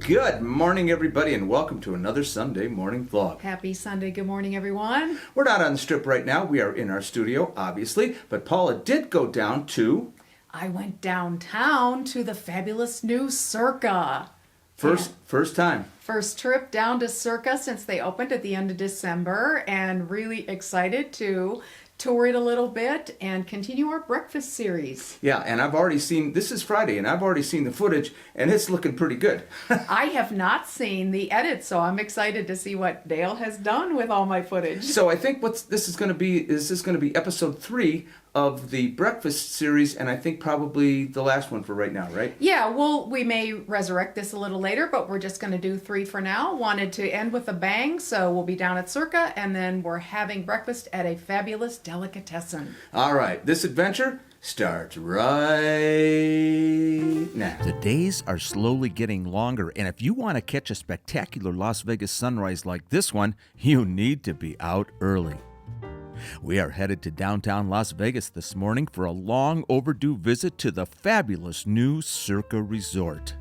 Good morning, everybody, and welcome to another Sunday morning vlog. Happy Sunday. Good morning, everyone. We're not on the strip right now. We are in our studio, obviously, but Paula did go down to... I went downtown to the fabulous new Circa. First time. First trip down to Circa since they opened at the end of December, and really excited to tour it a little bit and continue our breakfast series. Yeah, and I've already seen, this is Friday, and I've already seen the footage, and it's looking pretty good. I have not seen the edit, so I'm excited to see what Dale has done with all my footage. So I think this is going to be episode 3 of the breakfast series, and I think probably the last one for right now, right? Yeah, we may resurrect this a little later, but we're just going to do 3 for now. Wanted to end with a bang, so we'll be down at Circa, and then we're having breakfast at a fabulous Delicatessen. All right, this adventure starts right now. The days are slowly getting longer, and if you want to catch a spectacular Las Vegas sunrise like this one, you need to be out early. We are headed to downtown Las Vegas this morning for a long overdue visit to the fabulous new Circa Resort.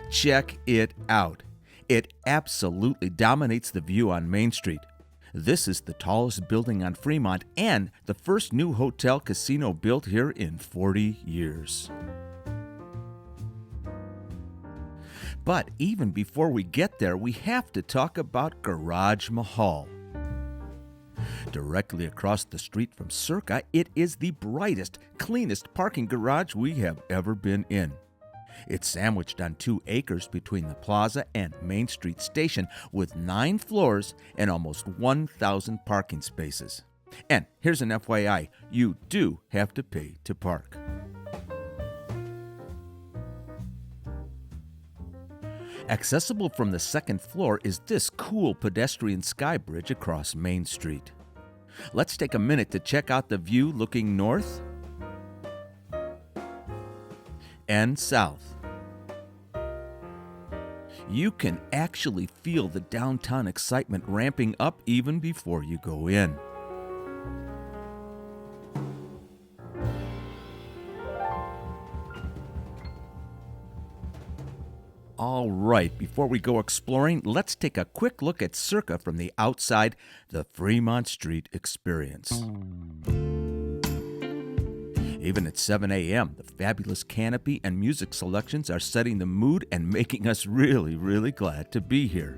Check it out. It absolutely dominates the view on Main Street. This is the tallest building on Fremont and the first new hotel casino built here in 40 years. But even before we get there, we have to talk about Garage Mahal. Directly across the street from Circa, it is the brightest, cleanest parking garage we have ever been in. It's sandwiched on 2 acres between the plaza and Main Street Station with 9 floors and almost 1,000 parking spaces. And here's an FYI, you do have to pay to park. Accessible from the 2nd floor is this cool pedestrian sky bridge across Main Street. Let's take a minute to check out the view looking north and south. You can actually feel the downtown excitement ramping up even before you go in. All right, before we go exploring, let's take a quick look at Circa from the outside, the Fremont Street experience. Even at 7 a.m., the fabulous canopy and music selections are setting the mood and making us really, really glad to be here.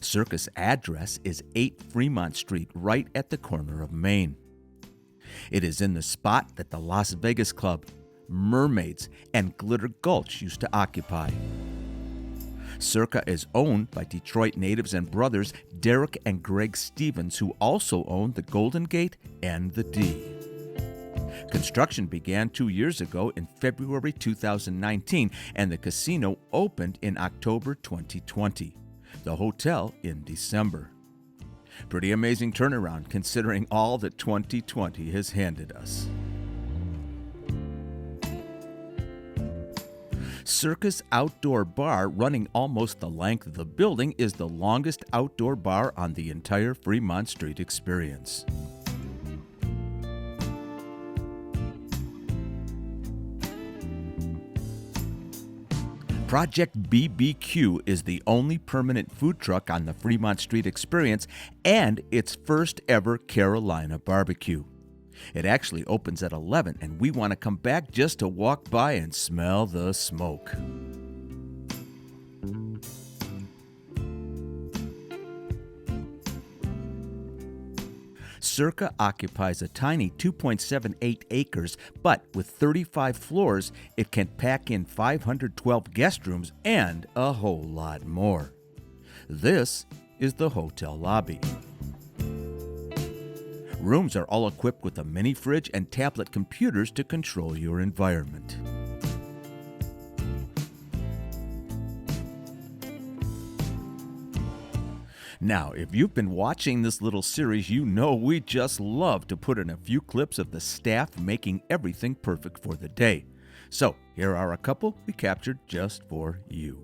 Circa's address is 8 Fremont Street, right at the corner of Main. It is in the spot that the Las Vegas Club, Mermaids, and Glitter Gulch used to occupy. Circa is owned by Detroit natives and brothers Derek and Greg Stevens, who also own the Golden Gate and the D. Construction began 2 years ago in February 2019, and the casino opened in October 2020. The hotel in December. Pretty amazing turnaround considering all that 2020 has handed us. Circa's outdoor bar, running almost the length of the building, is the longest outdoor bar on the entire Fremont Street experience. Project BBQ is the only permanent food truck on the Fremont Street experience and its first ever Carolina barbecue. It actually opens at 11, and we want to come back just to walk by and smell the smoke. Circa occupies a tiny 2.78 acres, but with 35 floors, it can pack in 512 guest rooms and a whole lot more. This is the hotel lobby. Rooms are all equipped with a mini fridge and tablet computers to control your environment. Now, if you've been watching this little series, you know we just love to put in a few clips of the staff making everything perfect for the day. So, here are a couple we captured just for you.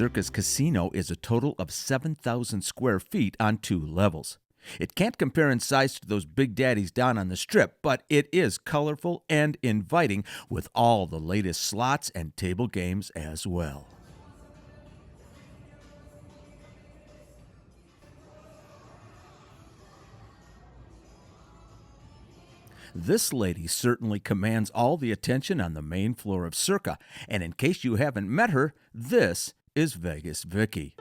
Circa's casino is a total of 7,000 square feet on 2 levels. It can't compare in size to those big daddies down on the Strip, but it is colorful and inviting with all the latest slots and table games as well. This lady certainly commands all the attention on the main floor of Circa, and in case you haven't met her, this is Vegas Vickie.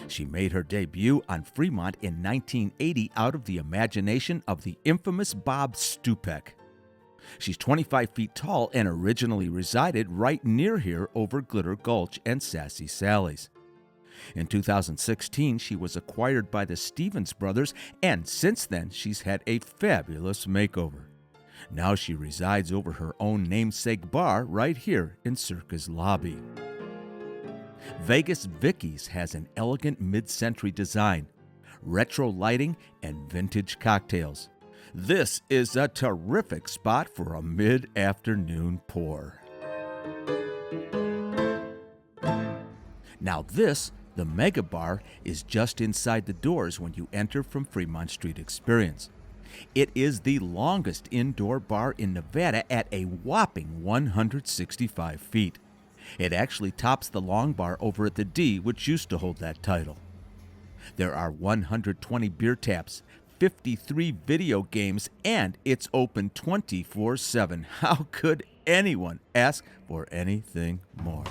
She made her debut on Fremont in 1980 out of the imagination of the infamous Bob Stupek. She's 25 feet tall and originally resided right near here over Glitter Gulch and Sassy Sally's. In 2016, she was acquired by the Stevens brothers, and since then, she's had a fabulous makeover. Now she resides over her own namesake bar right here in Circa's lobby. Vegas Vickie's has an elegant mid-century design, retro lighting, and vintage cocktails. This is a terrific spot for a mid-afternoon pour. Now this, the Mega Bar, is just inside the doors when you enter from Fremont Street Experience. It is the longest indoor bar in Nevada at a whopping 165 feet. It actually tops the long bar over at the D, which used to hold that title. There are 120 beer taps, 53 video games, and it's open 24/7. How could anyone ask for anything more?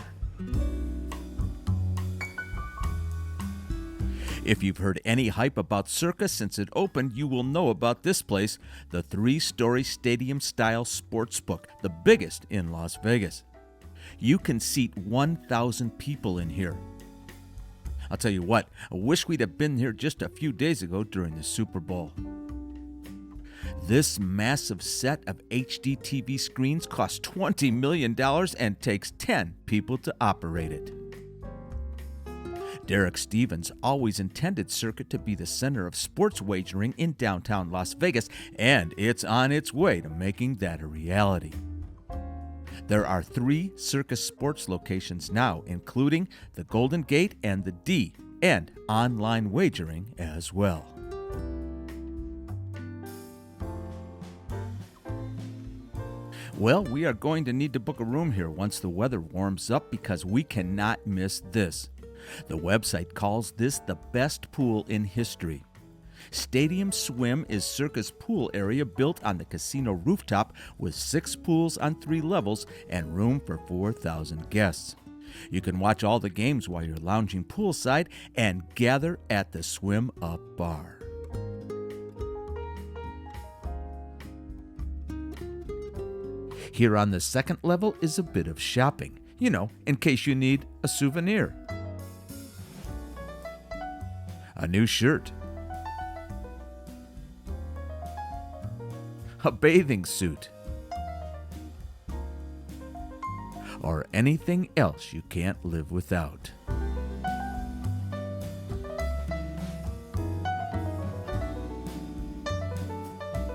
If you've heard any hype about Circa since it opened, you will know about this place, the 3-story stadium-style sportsbook, the biggest in Las Vegas. You can seat 1,000 people in here. I'll tell you what, I wish we'd have been here just a few days ago during the Super Bowl. This massive set of HD TV screens costs $20 million and takes 10 people to operate it. Derek Stevens always intended Circa to be the center of sports wagering in downtown Las Vegas, and it's on its way to making that a reality. There are 3 Circa Sports locations now, including the Golden Gate and the D, and online wagering as well. Well, we are going to need to book a room here once the weather warms up because we cannot miss this. The website calls this the best pool in history. Stadium Swim is Circa's pool area built on the casino rooftop with 6 pools on 3 levels and room for 4,000 guests. You can watch all the games while you're lounging poolside and gather at the Swim Up Bar. Here on the second level is a bit of shopping, in case you need a souvenir. A new shirt, a bathing suit, or anything else you can't live without.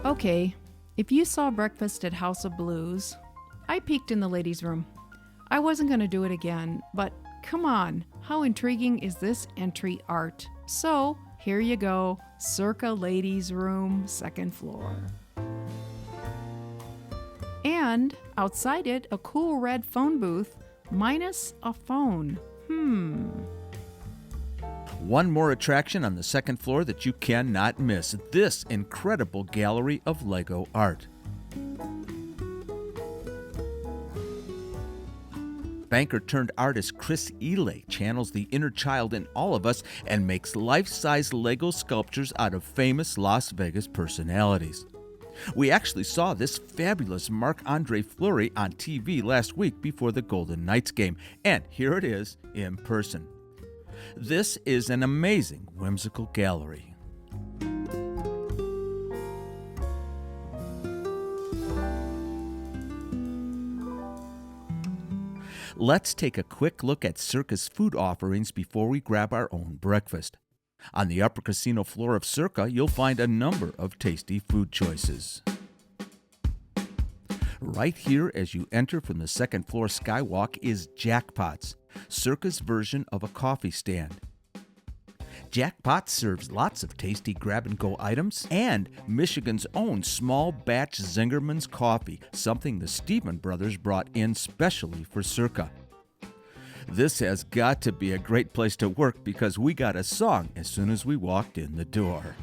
Okay, if you saw Breakfast at House of Blues, I peeked in the ladies' room. I wasn't going to do it again, but come on, how intriguing is this entry art? So, here you go, Circa Ladies' Room, 2nd floor. And outside it, a cool red phone booth, minus a phone. One more attraction on the 2nd floor that you cannot miss, this incredible gallery of Lego art. Banker-turned-artist Chris Ely channels the inner child in all of us and makes life-size Lego sculptures out of famous Las Vegas personalities. We actually saw this fabulous Marc-Andre Fleury on TV last week before the Golden Knights game, and here it is in person. This is an amazing, whimsical gallery. Let's take a quick look at Circa's food offerings before we grab our own breakfast. On the upper casino floor of Circa, you'll find a number of tasty food choices. Right here as you enter from the second floor skywalk is Jackpots, Circa's version of a coffee stand. Jackpots serves lots of tasty grab-and-go items and Michigan's own small batch Zingerman's coffee, something the Stephen brothers brought in specially for Circa. This has got to be a great place to work because we got a song as soon as we walked in the door.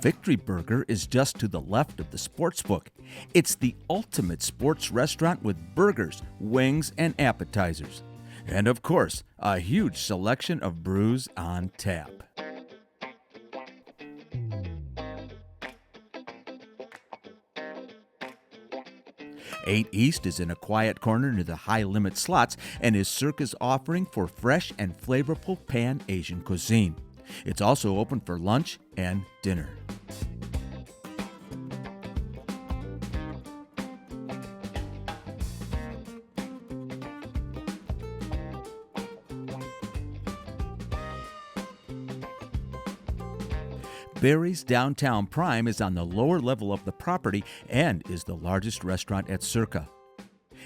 Victory Burger is just to the left of the sportsbook. It's the ultimate sports restaurant with burgers, wings, and appetizers. And of course, a huge selection of brews on tap. Eight East is in a quiet corner near the high-limit slots and is Circa's offering for fresh and flavorful Pan-Asian cuisine. It's also open for lunch and dinner. Barry's Downtown Prime is on the lower level of the property and is the largest restaurant at Circa.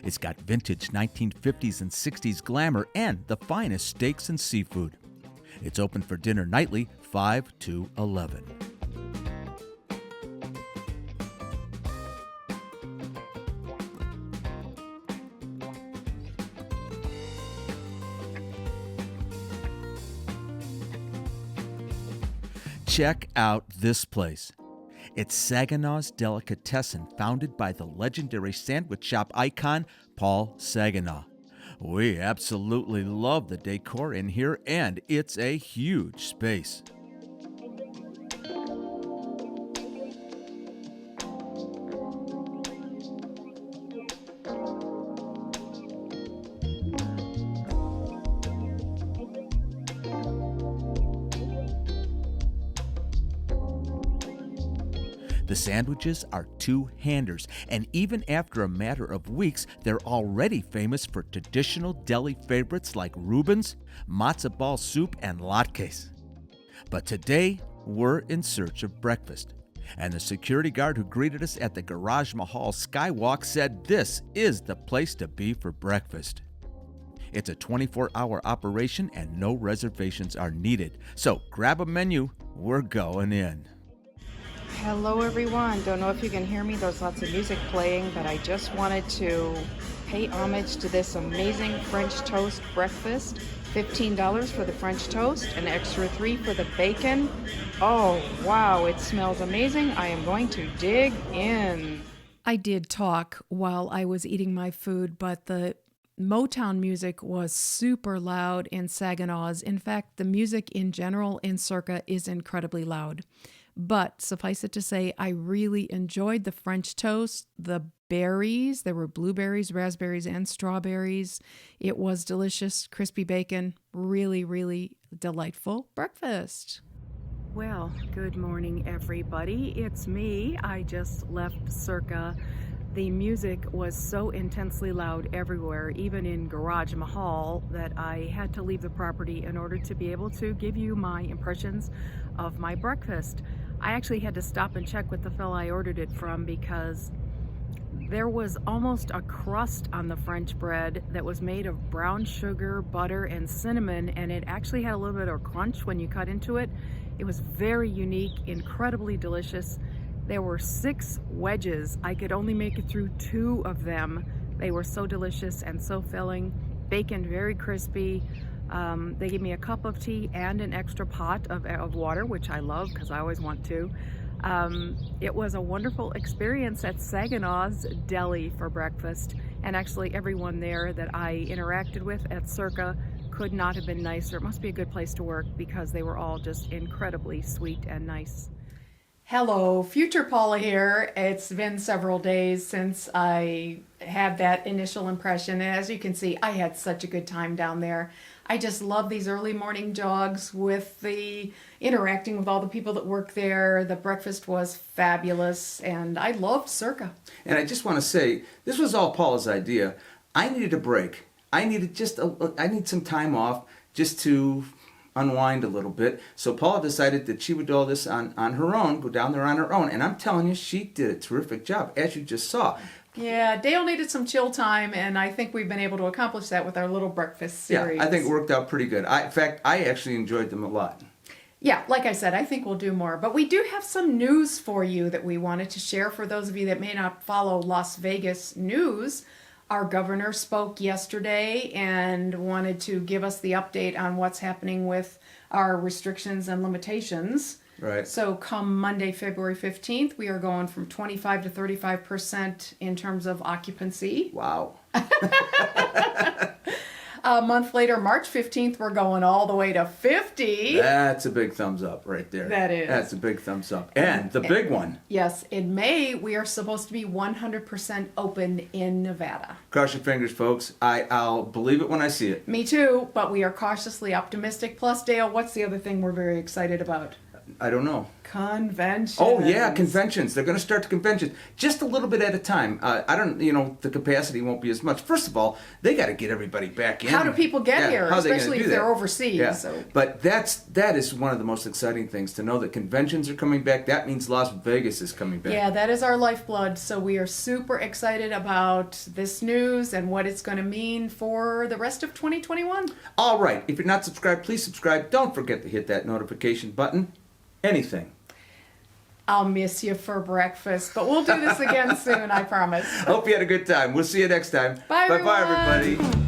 It's got vintage 1950s and 60s glamour and the finest steaks and seafood. It's open for dinner nightly, 5 to 11. Check out this place. It's Saginaw's Delicatessen, founded by the legendary sandwich shop icon, Paul Saginaw. We absolutely love the decor in here, and it's a huge space. The sandwiches are two-handers, and even after a matter of weeks, they're already famous for traditional deli favorites like Reuben's, matzo ball soup, and latkes. But today, we're in search of breakfast, and the security guard who greeted us at the Garage Mahal Skywalk said this is the place to be for breakfast. It's a 24-hour operation and no reservations are needed, so grab a menu, we're going in. Hello everyone. Don't know if you can hear me. There's lots of music playing, but I just wanted to pay homage to this amazing French toast breakfast. $15 for the French toast, an extra $3 for the bacon. Oh, wow, it smells amazing. I am going to dig in. I did talk while I was eating my food, but the Motown music was super loud in Saginaw's. In fact, the music in general in Circa is incredibly loud. But suffice it to say, I really enjoyed the French toast, the berries. There were blueberries, raspberries, and strawberries. It was delicious, crispy bacon, really, really delightful breakfast. Well, good morning, everybody. It's me. I just left Circa. The music was so intensely loud everywhere, even in Garage Mahal, that I had to leave the property in order to be able to give you my impressions of my breakfast. I actually had to stop and check with the fella I ordered it from because there was almost a crust on the French bread that was made of brown sugar, butter, and cinnamon, and it actually had a little bit of crunch when you cut into it. It was very unique, incredibly delicious. There were 6 wedges. I could only make it through 2 of them. They were so delicious and so filling. Bacon very crispy. They gave me a cup of tea and an extra pot of water, which I love because I always want to. It was a wonderful experience at Saginaw's Deli for breakfast, and actually everyone there that I interacted with at Circa could not have been nicer. It must be a good place to work because they were all just incredibly sweet and nice. Hello, Future Paula here. It's been several days since I had that initial impression, and as you can see, I had such a good time down there. I just love these early morning jogs with the interacting with all the people that work there. The breakfast was fabulous, and I loved Circa. And I just want to say, this was all Paula's idea. I needed a break. I need some time off just to unwind a little bit. So Paula decided that she would do all this on her own, go down there on her own. And I'm telling you, she did a terrific job, as you just saw. Yeah, Dale needed some chill time, and I think we've been able to accomplish that with our little breakfast series. Yeah, I think it worked out pretty good. In fact, I actually enjoyed them a lot. Yeah, like I said, I think we'll do more. But we do have some news for you that we wanted to share for those of you that may not follow Las Vegas news. Our governor spoke yesterday and wanted to give us the update on what's happening with our restrictions and limitations. Right. So come Monday, February 15th, we are going from 25 to 35% in terms of occupancy. Wow. A month later, March 15th, we're going all the way to 50. That's a big thumbs up right there. That is. That's a big thumbs up. And the big one. Yes, in May, we are supposed to be 100% open in Nevada. Cross your fingers, folks. I'll believe it when I see it. Me too, but we are cautiously optimistic. Plus, Dale, what's the other thing we're very excited about? I don't know. Conventions. Oh, yeah, conventions. They're going to start the conventions just a little bit at a time. I don't, the capacity won't be as much. First of all, they got to get everybody back in. How do people get here? How are they gonna Especially do if that? they're overseas. Yeah. So. But that is one of the most exciting things, to know that conventions are coming back. That means Las Vegas is coming back. Yeah, that is our lifeblood. So we are super excited about this news and what it's going to mean for the rest of 2021. All right. If you're not subscribed, please subscribe. Don't forget to hit that notification button. Anything. I'll miss you for breakfast, but we'll do this again soon, I promise. Hope you had a good time. We'll see you next time. Bye, Bye-bye, everyone. everybody.